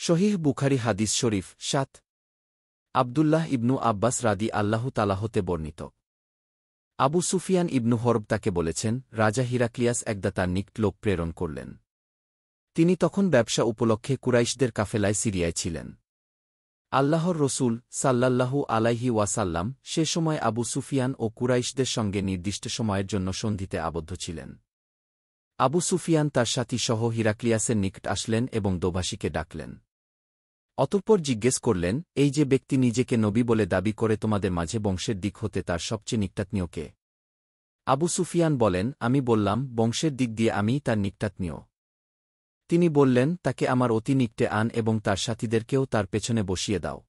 সহিহ বুখারী হাদিস শরীফ ৭ আব্দুল্লাহ ইবনু আব্বাস রাদি আল্লাহু তাআলা হতে বর্ণিত। আবু সুফিয়ান ইবনু হরব তাকে বলেছেন, রাজা হিরাক্লিয়াস একদা তার নিকট লোক প্রেরণ করলেন। তিনি তখন ব্যবসা উপলক্ষে কুরাইশদের কাফেলায় সিরিয়ায় ছিলেন। আল্লাহর রসূল সাল্লাল্লাহু আলাইহি ওয়াসাল্লাম সে সময় আবু সুফিয়ান ও কুরাইশদের সঙ্গে নির্দিষ্ট সময়ের জন্য সন্ধিতে আবদ্ধ ছিলেন। আবু সুফিয়ান তার সাথী সহ হিরাক্লিয়াসের নিকট আসলেন এবং দোভাষীকে ডাকলেন। অতঃপর জিজ্ঞেস করলেন, এই যে ব্যক্তি নিজেকে নবী বলে দাবি করে তোমাদের মাঝে বংশের দিক হতে তার সবচেয়ে নিকটাত্মীয় কে? আবু সুফিয়ান বলেন, আমি বললাম, বংশের দিক দিয়ে আমিই তার নিকটাত্মীয়। তিনি বললেন, তাকে আমার অতি নিকটে আন এবং তার সাথীদেরকেও তার পেছনে বসিয়ে দাও।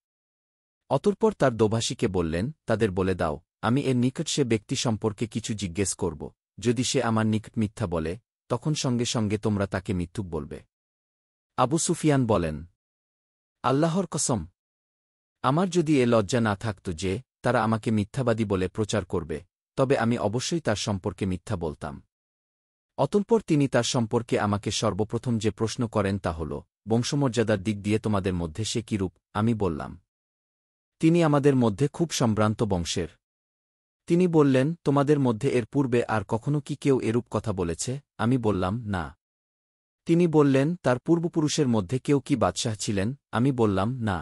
অতঃপর তার দোভাষীকে বললেন, তাদের বলে দাও, আমি এর নিকট সে ব্যক্তি সম্পর্কে কিছু জিজ্ঞেস করব। যদি সে আমার নিকট মিথ্যা বলে, তখন সঙ্গে সঙ্গে তোমরা তাকে মিথ্যুক বলবে। আবু সুফিয়ান বলেন, আল্লাহর কসম, আমার যদি এ লজ্জা না থাকত যে তারা আমাকে মিথ্যাবাদী বলে প্রচার করবে, তবে আমি অবশ্যই তার সম্পর্কে মিথ্যা বলতাম। অতঃপর তিনি তার সম্পর্কে আমাকে সর্বপ্রথম যে প্রশ্ন করেন তা হল, বংশমর্যাদার দিক দিয়ে তোমাদের মধ্যে সে কিরূপ? আমি বললাম, তিনি আমাদের মধ্যে খুব সম্ভ্রান্ত বংশের। তিনি বললেন, তোমাদের মধ্যে এর পূর্বে আর কখনো কি কেউ এরূপ কথা বলেছে? আমি বললাম, না। তিনি বললেন, তার পূর্বপুরুষের মধ্যে কেউ কি বাদশাহ ছিলেন? আমি বললাম, না।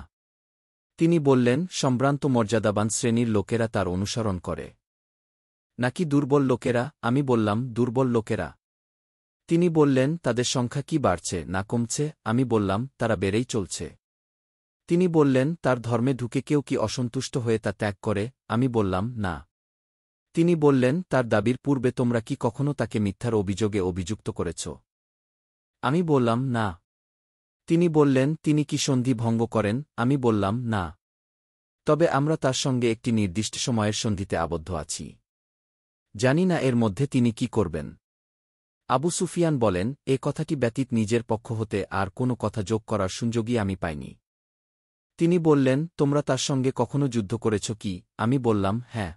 তিনি বললেন, সম্ভ্রান্ত মর্যাদাবান শ্রেণীর লোকেরা তার অনুসরণ করে নাকি দুর্বল লোকেরা? আমি বললাম, দুর্বল লোকেরা। তিনি বললেন, তাদের সংখ্যা কি বাড়ছে না কমছে? আমি বললাম, তারা বেড়েই চলছে। তিনি বললেন, তার ধর্মে ঢুকে কেউ কি অসন্তুষ্ট হয়ে তা ত্যাগ করে? আমি বললাম, না। তিনি বললেন, তার দাবির পূর্বে তোমরা কি কখনো তাকে মিথ্যার অভিযোগে অভিযুক্ত করেছ? আমি বললাম, না। তিনি বললেন, তিনি কি সন্ধি ভঙ্গ করেন? আমি বললাম, না। তবে আমরা তার সঙ্গে একটি নির্দিষ্ট সময়ের সন্ধিতে আবদ্ধ আছি। জানি না এর মধ্যে তিনি কি করবেন। আবু সুফিয়ান বলেন, এ কথাটি ব্যতীত নিজের পক্ষ হতে আর কোনো কথা যোগ করার সুযোগই আমি পাইনি। তিনি বললেন, তোমরা তার সঙ্গে কখনো যুদ্ধ করেছ কি? আমি বললাম, হ্যাঁ।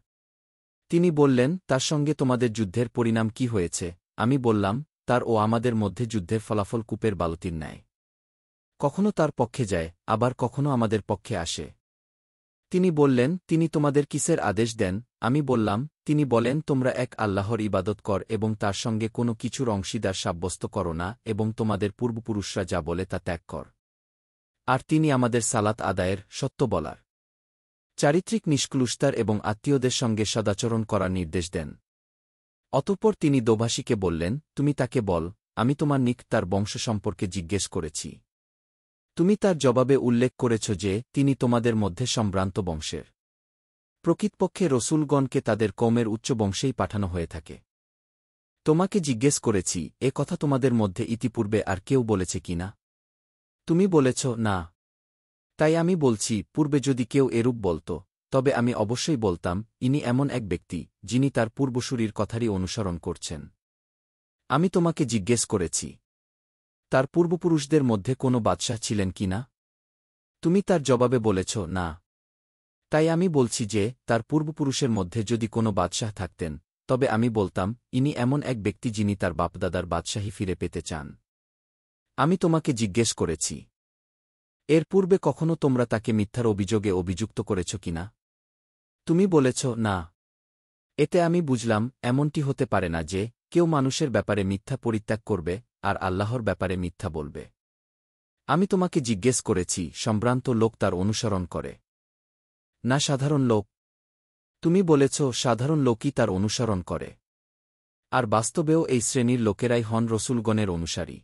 তিনি বললেন, তার সঙ্গে তোমাদের যুদ্ধের পরিণাম কি হয়েছে? আমি বললাম, তার ও আমাদের মধ্যে যুদ্ধের ফলাফল কূপের বালতির ন্যায়। কখনো তার পক্ষে যায়, আবার কখনো আমাদের পক্ষে আসে। তিনি বললেন, তিনি তোমাদের কিসের আদেশ দেন? আমি বললাম, তিনি বলেন, তোমরা এক আল্লাহর ইবাদত কর এবং তার সঙ্গে কোনো কিছুর অংশীদার সাব্যস্ত করো না এবং তোমাদের পূর্বপুরুষরা যা বলে তা ত্যাগ কর। আর তিনি আমাদের সালাত আদায়ের, সত্য বলার, চারিত্রিক নিষ্কলুষতার এবং আত্মীয়দের সঙ্গে সদাচরণ করার নির্দেশ দেন। অতঃপর তিনি দোভাষীকে বললেন, তুমি তাকে বল, আমি তোমার নিকট তার বংশ সম্পর্কে জিজ্ঞেস করেছি। তুমি তার জবাবে উল্লেখ করেছ যে তিনি তোমাদের মধ্যে সম্ভ্রান্ত বংশের। প্রকৃতপক্ষে রসূলগণকে তাদের কওমের উচ্চ বংশেই পাঠানো হয়ে থাকে। তোমাকে জিজ্ঞেস করেছি, এ কথা তোমাদের মধ্যে ইতিপূর্বে আর কেউ বলেছে কিনা? তুমি বলেছ, না। তাই আমি বলছি, পূর্বে যদি কেউ এরূপ বলত, তবে আমি অবশ্যই বলতাম, ইনি এমন এক ব্যক্তি যিনি তার পূর্বসূরির কথারই অনুসরণ করছেন। আমি তোমাকে জিজ্ঞেস করেছি, তার পূর্বপুরুষদের মধ্যে কোনো বাদশাহ ছিলেন কিনা? তুমি তার জবাবে বলেছ, না। তাই আমি বলছি যে তার পূর্বপুরুষের মধ্যে যদি কোনো বাদশাহ থাকতেন, তবে আমি বলতাম, ইনি এমন এক ব্যক্তি যিনি তার বাপদাদার বাদশাহী ফিরে পেতে চান। আমি তোমাকে জিজ্ঞেস করেছি, এর পূর্বে কখনো তোমরা তাকে মিথ্যার অভিযোগে অভিযুক্ত করেছ কিনা? তুমি বলেছ, না। এতে আমি বুঝলাম, এমনটি হতে পারে না যে কেউ মানুষের ব্যাপারে মিথ্যা পরিত্যাগ করবে আর আল্লাহর ব্যাপারে মিথ্যা বলবে। আমি তোমাকে জিজ্ঞেস করেছি, সম্ভ্রান্ত লোক তার অনুসরণ করে না সাধারণ লোক? তুমি বলেছ, সাধারণ লোকই তার অনুসরণ করে। আর বাস্তবেও এই শ্রেণীর লোকেরাই হন রসূলগণের অনুসারী।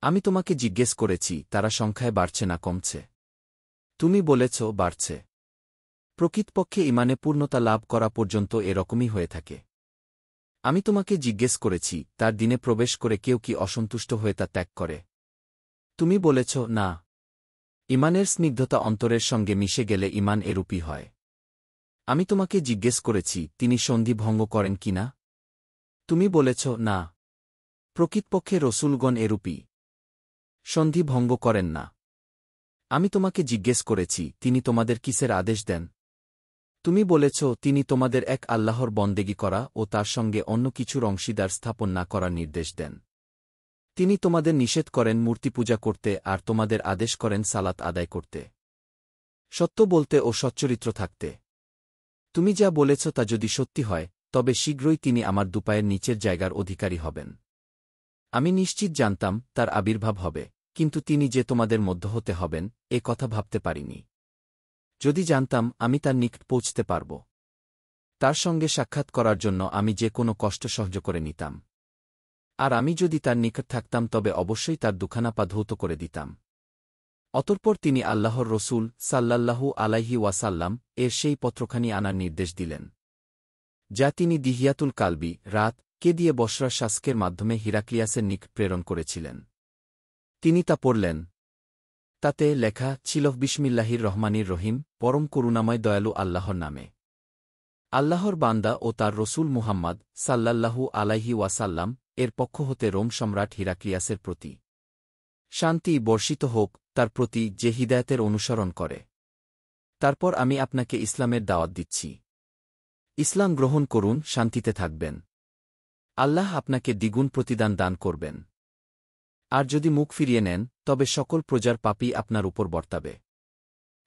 আমি তোমাকে জিজ্ঞেস করেছি, তারা সংখ্যায় বাড়ছে না কমছে? তুমি বলেছ, বাড়ছে। প্রকৃতপক্ষে ঈমানে পূর্ণতা লাভ করা পর্যন্ত এরকমই হয়ে থাকে। আমি তোমাকে জিজ্ঞেস করেছি, তার দিনে প্রবেশ করে কেউ কি অসন্তুষ্ট হয়ে তা ত্যাগ করে? তুমি বলেছ, না। ঈমানের স্নিগ্ধতা অন্তরের সঙ্গে মিশে গেলে ঈমান এরূপই হয়। আমি তোমাকে জিজ্ঞেস করেছি, তিনি সন্ধি ভঙ্গ করেন কিনা? তুমি বলেছ, না। প্রকৃতপক্ষে রসূলগণ এরূপই সন্ধি ভঙ্গ করেন না। আমি তোমাকে জিজ্ঞেস করেছি, তিনি তোমাদের কিসের আদেশ দেন? তুমি বলেছ, তিনি তোমাদের এক আল্লাহর বন্দেগী করা ও তার সঙ্গে অন্য কিছুর অংশীদার স্থাপন না করার নির্দেশ দেন। তিনি তোমাদের নিষেধ করেন মূর্তি পূজা করতে আর তোমাদের আদেশ করেন সালাত আদায় করতে, সত্য বলতে ও সচ্চরিত্র থাকতে। তুমি যা বলেছ তা যদি সত্যি হয়, তবে শীঘ্রই তিনি আমার দুপায়ের নিচের জায়গার অধিকারী হবেন। আমি নিশ্চিত জানতাম তার আবির্ভাব হবে, কিন্তু তিনি যে তোমাদের মধ্য হতে হবেন, এ কথা ভাবতে পারিনি। যদি জানতাম আমি তার নিকট পৌঁছতে পারব, তার সঙ্গে সাক্ষাৎ করার জন্য আমি যে কোনো কষ্ট সহ্য করে নিতাম। আর আমি যদি তার নিকট থাকতাম তবে অবশ্যই তার দুখানা পা ধৌত করে দিতাম। অতঃপর তিনি আল্লাহর রসূল সাল্লাল্লাহু আলাইহি ওয়াসাল্লাম এর সেই পত্রখানি আনার নির্দেশ দিলেন, যা তিনি দিহিয়াতুল কালবি রাত কে দিয়ে বসরা শাসকের মাধ্যমে হিরাক্লিয়াসের নিকট প্রেরণ করেছিলেন। তিনি তা পড়লেন। তাতে লেখা ছিল বিসমিল্লাহির রহমানির রহিম, পরম করুণাময় দয়ালু আল্লাহর নামে। আল্লাহর বান্দা ও তার রসূল মুহাম্মদ সাল্লাল্লাহু আলাইহি ওয়াসাল্লাম এর পক্ষ হতে রোম সম্রাট হিরাক্লিয়াসের প্রতি শান্তি বর্ষিত হোক, তার প্রতি যে হিদায়াতের অনুসরণ করে। তারপর আমি আপনাকে ইসলামের দাওয়াত দিচ্ছি। ইসলাম গ্রহণ করুন, শান্তিতে থাকবেন। আল্লাহ আপনাকে দ্বিগুণ প্রতিদান দান করবেন। আর যদি মুখ ফিরিয়ে নেন, তবে সকল প্রজার পাপই আপনার উপর বর্তাবে।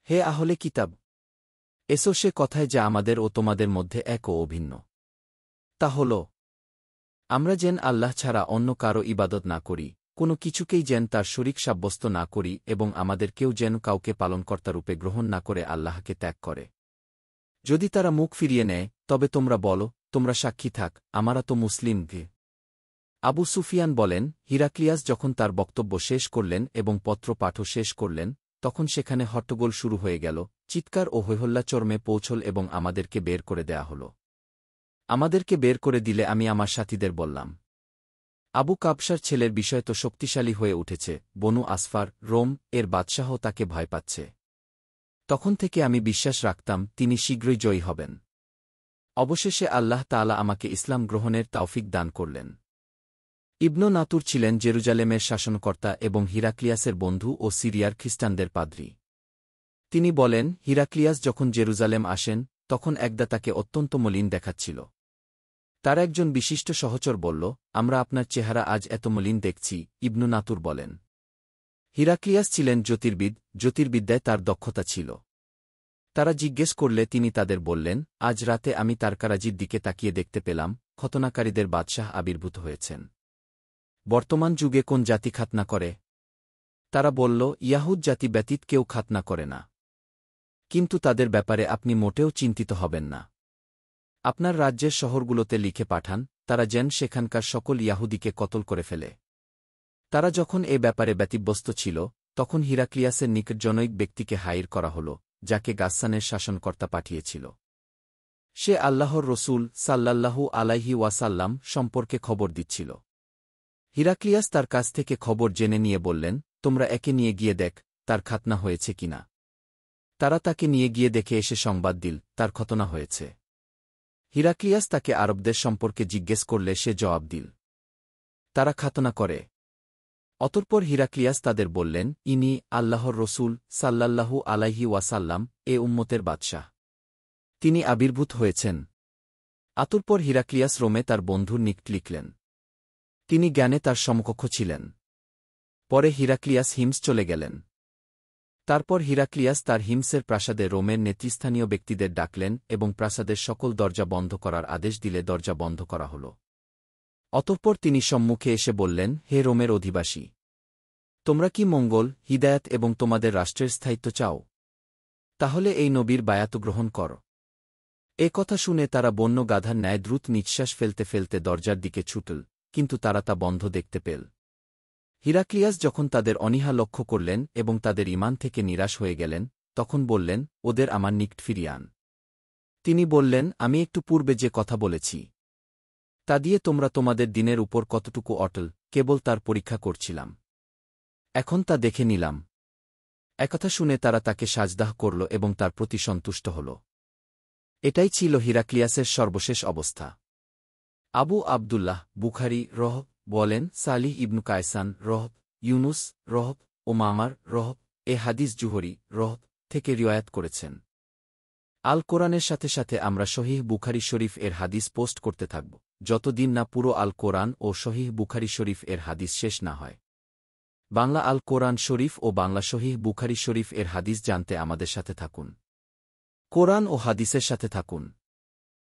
হে আহলে কিতাব! এসো সে কথায় যা আমাদের ও তোমাদের মধ্যে এক ও অভিন্ন। তা হল, আমরা যেন আল্লাহ ছাড়া অন্য কারো ইবাদত না করি, কোনো কিছুকেই যেন তার শরীক সাব্যস্ত না করি এবং আমাদের কেউ যেন কাউকে পালনকর্তারূপে গ্রহণ না করে আল্লাহকে ত্যাগ করে। যদি তারা মুখ ফিরিয়ে নেয়, তবে তোমরা বলো, তোমরা সাক্ষী থাক, আমরা তো মুসলিম। আবু সুফিয়ান বলেন, হিরাক্লিয়াস যখন তার বক্তব্য শেষ করলেন এবং পত্র পাঠও শেষ করলেন, তখন সেখানে হট্টগোল শুরু হয়ে গেল, চিৎকার ও হৈহল্লা চরমে পৌঁছল এবং আমাদেরকে বের করে দেয়া হল। আমাদেরকে বের করে দিলে আমি আমার সাথীদের বললাম, আবু কাবসার ছেলের বিষয় তো শক্তিশালী হয়ে উঠেছে, বনু আসফার রোম এর বাদশাহ তাকে ভয় পাচ্ছে। তখন থেকে আমি বিশ্বাস রাখতাম তিনি শীঘ্রই জয়ী হবেন। অবশেষে আল্লাহ তাআলা আমাকে ইসলাম গ্রহণের তাওফিক দান করলেন। ইবনু নাতুর ছিলেন জেরুজালেমের শাসনকর্তা এবং হিরাক্লিয়াসের বন্ধু ও সিরিয়ার খ্রিস্টানদের পাদ্রী। তিনি বলেন, হিরাক্লিয়াস যখন জেরুজালেম আসেন, তখন একদা তাকে অত্যন্ত মলিন দেখাচ্ছিল। তার একজন বিশিষ্ট সহচর বলল, আমরা আপনার চেহারা আজ এত মলিন দেখছি। ইবনু নাতুর বলেন, হিরাক্লিয়াস ছিলেন জ্যোতির্বিদ, জ্যোতির্বিদ্যায় তার দক্ষতা ছিল। তারা জিজ্ঞেস করলে তিনি তাদের বললেন, আজ রাতে আমি তারকারাজির দিকে তাকিয়ে দেখতে পেলাম, খতনাকারীদের বাদশাহ আবির্ভূত হয়েছেন। বর্তমান যুগে কোন জাতি খাতনা করে? তারা বলল, ইয়াহুদ জাতি ব্যতীত কেউ খাতনা করে না। কিন্তু তাদের ব্যাপারে আপনি মোটেও চিন্তিত হবেন না। আপনার রাজ্যের শহরগুলোতে লিখে পাঠান, তারা যেন সেখানকার সকল ইয়াহুদিকে কতল করে ফেলে। তারা যখন এ ব্যাপারে ব্যতিব্যস্ত ছিল, তখন হিরাক্লিয়াসের নিকট জনৈক ব্যক্তিকে হাইর করা হল, যাকে গাসসানের শাসনকর্তা পাঠিয়েছিল। সে আল্লাহর রসূল সাল্লাল্লাহু আলাইহি ওয়াসাল্লাম সম্পর্কে খবর দিচ্ছিল। হিরাক্লিয়াস তার কাছ থেকে খবর জেনে নিয়ে বললেন, তোমরা একে নিয়ে গিয়ে দেখ, তার খাতনা হয়েছে কিনা। তারা তাকে নিয়ে গিয়ে দেখে এসে সংবাদ দিল, তার খতনা হয়েছে। হিরাক্লিয়াস তাকে আরবদের সম্পর্কে জিজ্ঞেস করলে সে জবাব দিল, তারা খাতনা করে। অতঃপর হিরাক্লিয়াস তাদের বললেন, ইনি আল্লাহর রসূল সাল্লাল্লাহু আলাইহি ওয়াসাল্লাম এ উম্মতের বাদশাহ। তিনি আবির্ভূত হয়েছেন। অতঃপর হিরাক্লিয়াস রোমে তার বন্ধুর নিকট লিখলেন। তিনি জ্ঞানে তার সমকক্ষ ছিলেন। পরে হিরাক্লিয়াস হিমস চলে গেলেন। তারপর হিরাক্লিয়াস তার হিমসের প্রাসাদে রোমের নেতৃস্থানীয় ব্যক্তিদের ডাকলেন এবং প্রাসাদের সকল দরজা বন্ধ করার আদেশ দিলে দরজা বন্ধ করা হল। অতঃপর তিনি সম্মুখে এসে বললেন, হে রোমের অধিবাসী! তোমরা কি মঙ্গল, হিদায়াত এবং তোমাদের রাষ্ট্রের স্থায়িত্ব চাও? তাহলে এই নবীর বায়াত গ্রহণ কর। এ কথা শুনে তারা বন্য গাধার ন্যায় দ্রুত নিঃশ্বাস ফেলতে ফেলতে দরজার দিকে ছুটল, কিন্তু তারা তা বন্ধ দেখতে পেল। হিরাক্লিয়াস যখন তাদের অনীহা লক্ষ্য করলেন এবং তাদের ঈমান থেকে নিরাশ হয়ে গেলেন, তখন বললেন, ওদের আমার নিকট ফিরিয়ে আন। তিনি বললেন, আমি একটু পূর্বে যে কথা বলেছি তা দিয়ে তোমরা তোমাদের দিনের উপর কতটুকু অটল, কেবল তার পরীক্ষা করছিলাম। এখন তা দেখে নিলাম। একথা শুনে তারা তাকে সাজদাহ করল এবং তার প্রতি সন্তুষ্ট হল। এটাই ছিল হিরাক্লিয়াসের সর্বশেষ অবস্থা। আবু আবদুল্লাহ বুখারী বলেন, সালিহ ইবনু কায়সান ইউনুস ও মামার এ হাদিস জুহরি থেকে রিওয়ায়াত করেছেন। আল কোরআনের সাথে সাথে আমরা সহিহ বুখারী শরীফ এর হাদিস পোস্ট করতে থাকব। যতদিন না পুরো আল কোরআন ও সহিহ বুখারী শরীফ এর হাদিস শেষ না হয়। বাংলা আল কোরআন শরীফ ও বাংলা সহিহ বুখারী শরীফ এর হাদিস জানতে আমাদের সাথে থাকুন। কোরআন ও হাদিসের সাথে থাকুন।